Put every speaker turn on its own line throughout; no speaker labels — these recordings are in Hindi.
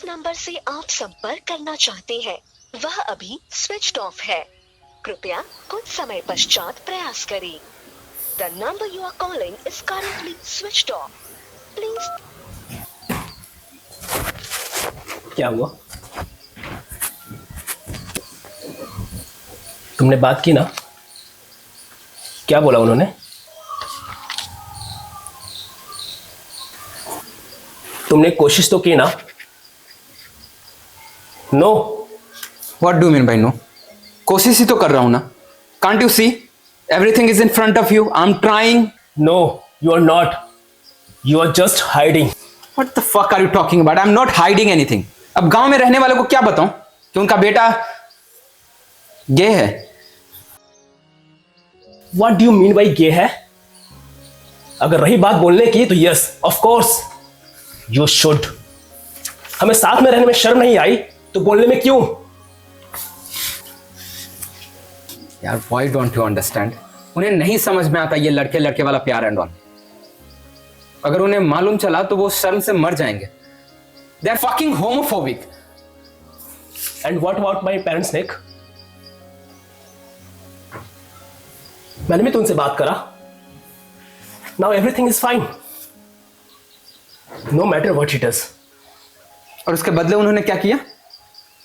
जिस नंबर से आप संपर्क करना चाहते हैं वह अभी स्विच्ड ऑफ है। कृपया कुछ समय पश्चात प्रयास करें। The number you are calling is currently switched off. Please.
क्या हुआ? तुमने बात की ना? क्या बोला उन्होंने? तुमने कोशिश तो की ना? No.
What do you mean by no? कोशिश ही तो कर रहा हूं ना. Can't you see? Everything is in front of you. I'm trying.
No, you are not. You are just hiding.
What the fuck are you talking about? I'm not hiding anything. अब गांव में रहने वालों को क्या बताऊं कि उनका बेटा गे है.
What do you mean by गे है? अगर रही बात बोलने की तो yes, of course you should. हमें साथ में रहने में शर्म नहीं आई तो बोलने में क्यों?
यार, why don't you understand? उन्हें नहीं समझ में आता ये लड़के लड़के वाला प्यार एंड ऑल. अगर उन्हें मालूम चला तो वो शर्म से मर जाएंगे. They are fucking homophobic.
And what about my parents, Nick? मैंने भी तो उनसे बात करा. Now everything is fine. No matter what he does.
और उसके बदले उन्होंने क्या किया?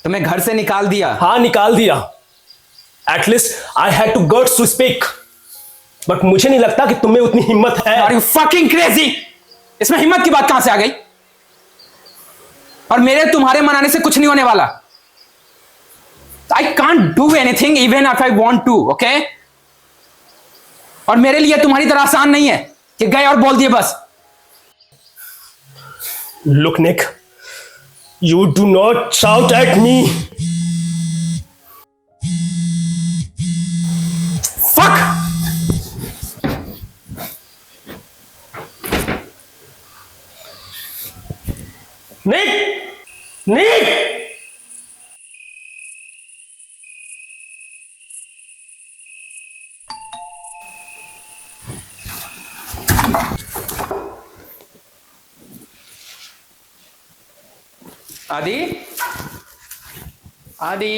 तुम्हें घर से निकाल दिया.
हाँ, निकाल दिया. At least I had to guts to speak. But मुझे नहीं लगता कि तुम्हें उतनी हिम्मत है.
Are you fucking crazy? इसमें हिम्मत की बात कहां से आ गई? और मेरे तुम्हारे मनाने से कुछ नहीं होने वाला. I can't do anything even if I want to, okay? और मेरे लिए तुम्हारी तरह आसान नहीं है कि गए और बोल दिए बस.
Look, Nick, you do not shout at me.
Fuck!
Nick! Nick!
आदि, आदि,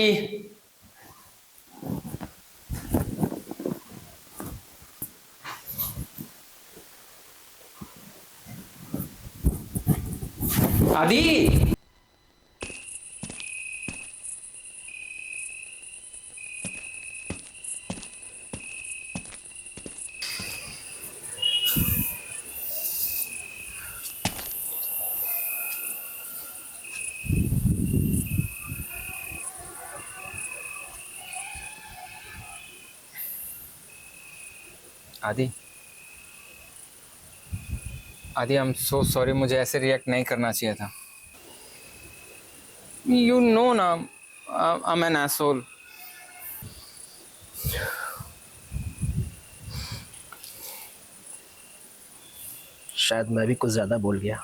आदि. आदि, आदि, आई एम सो सॉरी. मुझे ऐसे रिएक्ट नहीं करना चाहिए था. यू नो ना, आई एम एन एसोल.
शायद मैं भी कुछ ज्यादा बोल गया.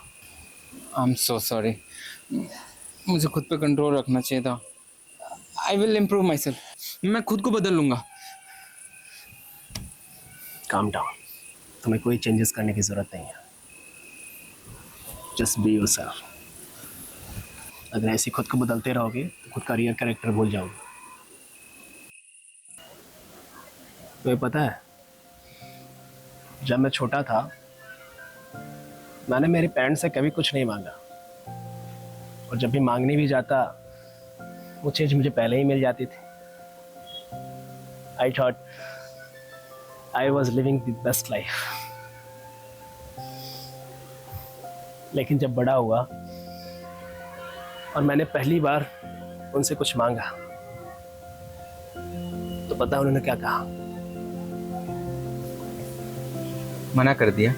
I am so sorry. मुझे खुद पे कंट्रोल रखना चाहिए था. I will improve my self. मैं खुद को बदल लूंगा.
Calm down. तुम्हें कोई चेंजेस करने की जरूरत नहीं है. Just be yourself. अगर ऐसे खुद को बदलते रहोगे तो खुद का रियल कैरेक्टर भूल जाओगे. तुम्हें पता है, जब मैं छोटा था मैंने मेरे पेरेंट्स से कभी कुछ नहीं मांगा. और जब भी मांगने भी जाता वो चीज़ मुझे पहले ही मिल जाती थी. I thought I was living the best life. लेकिन जब बड़ा हुआ और मैंने पहली बार उनसे कुछ मांगा तो पता उन्होंने क्या कहा?
मना कर दिया.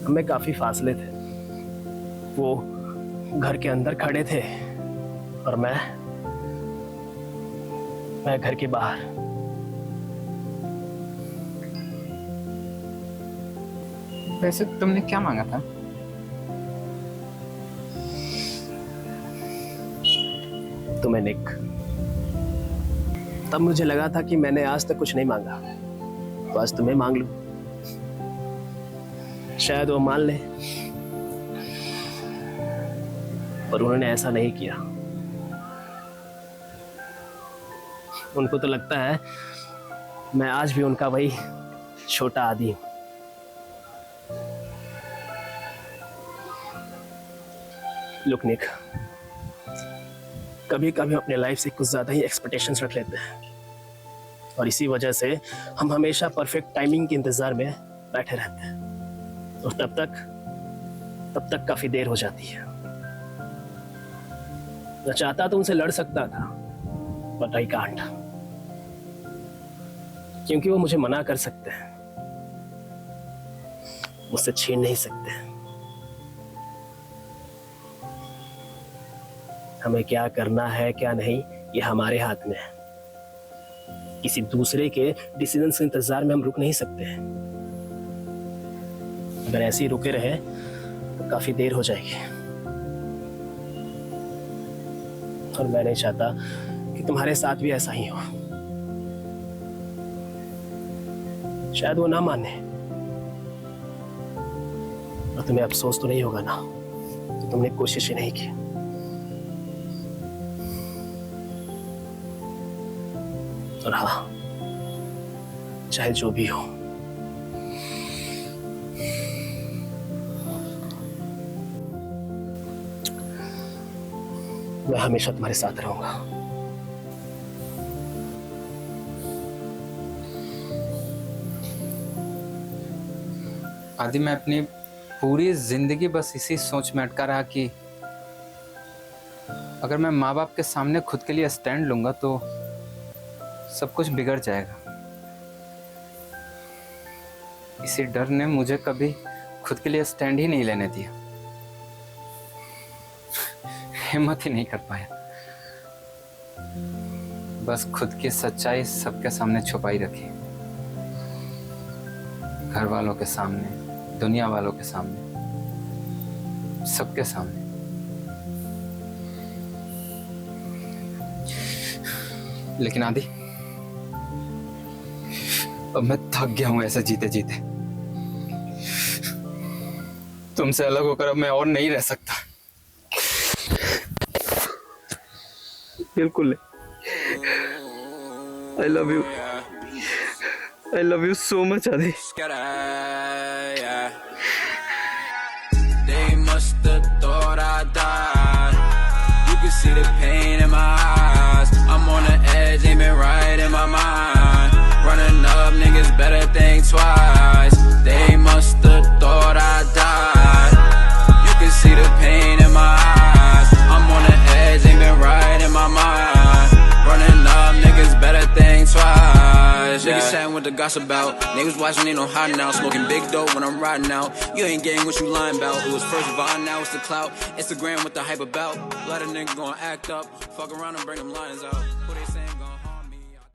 हमें काफी फासले थे. वो घर के अंदर खड़े थे और मैं घर के बाहर.
वैसे तुमने क्या मांगा था?
तुम्हें, निक. तब मुझे लगा था कि मैंने आज तक कुछ नहीं मांगा तो आज तुम्हें मांग लूं. शायद वो मान ले, पर उन्होंने ऐसा नहीं किया। उनको तो लगता है मैं आज भी उनका वही छोटा आदि हूं। लुक निक, कभी कभी हम अपने लाइफ से कुछ ज्यादा ही एक्सपेक्टेशंस रख लेते हैं और इसी वजह से हम हमेशा परफेक्ट टाइमिंग के इंतजार में बैठे रहते हैं और तब तक काफी देर हो जाती है। मैं चाहता तो उनसे लड़ सकता था, बट आई कांट, क्योंकि वो मुझे मना कर सकते हैं, मुझसे छीन नहीं सकते। हमें क्या करना है क्या नहीं ये हमारे हाथ में है। किसी दूसरे के डिसीजन के इंतजार में हम रुक नहीं सकते। अगर ऐसे ही रुके रहे तो काफी देर हो जाएगी और मैं नहीं चाहता कि तुम्हारे साथ भी ऐसा ही हो। शायद वो ना माने और तुम्हें अफसोस तो नहीं होगा ना कि तुमने कोशिश ही नहीं की। और हाँ, चाहे जो भी हो, मैं हमेशा तुम्हारे साथ रहूंगा।
आदि, मैं अपनी पूरी जिंदगी बस इसी सोच में अटका रहा कि अगर मैं माँ बाप के सामने खुद के लिए स्टैंड लूंगा तो सब कुछ बिगड़ जाएगा। इसी डर ने मुझे कभी खुद के लिए स्टैंड ही नहीं लेने दिया, हिम्मत ही नहीं कर पाया। बस खुद की सच्चाई सबके सामने छुपाई रखी, घर वालों के सामने, दुनिया वालों के सामने, सबके सामने। लेकिन आदि, अब मैं थक गया हूं ऐसे जीते जीते। तुमसे अलग होकर अब मैं और नहीं रह सकता।
बिल्कुल I love you, I love you so much आदि।
They must have thought I died. You can see the pain in my eyes. I'm on the edge, aiming right in my mind. Running up, niggas better think twice. They must have thought I died. You can see the pain in my eyes. I'm on the edge, aiming right in my mind. Running up, niggas better think twice. Niggas chatting with the gossip about. Niggas watching, ain't no hiding out. Smoking big dope when I'm riding out. You ain't getting what you lying about. It was first Vine, now it's the clout. Instagram with the hype about. Let a nigga gon' act up. Fuck around and bring them lions out.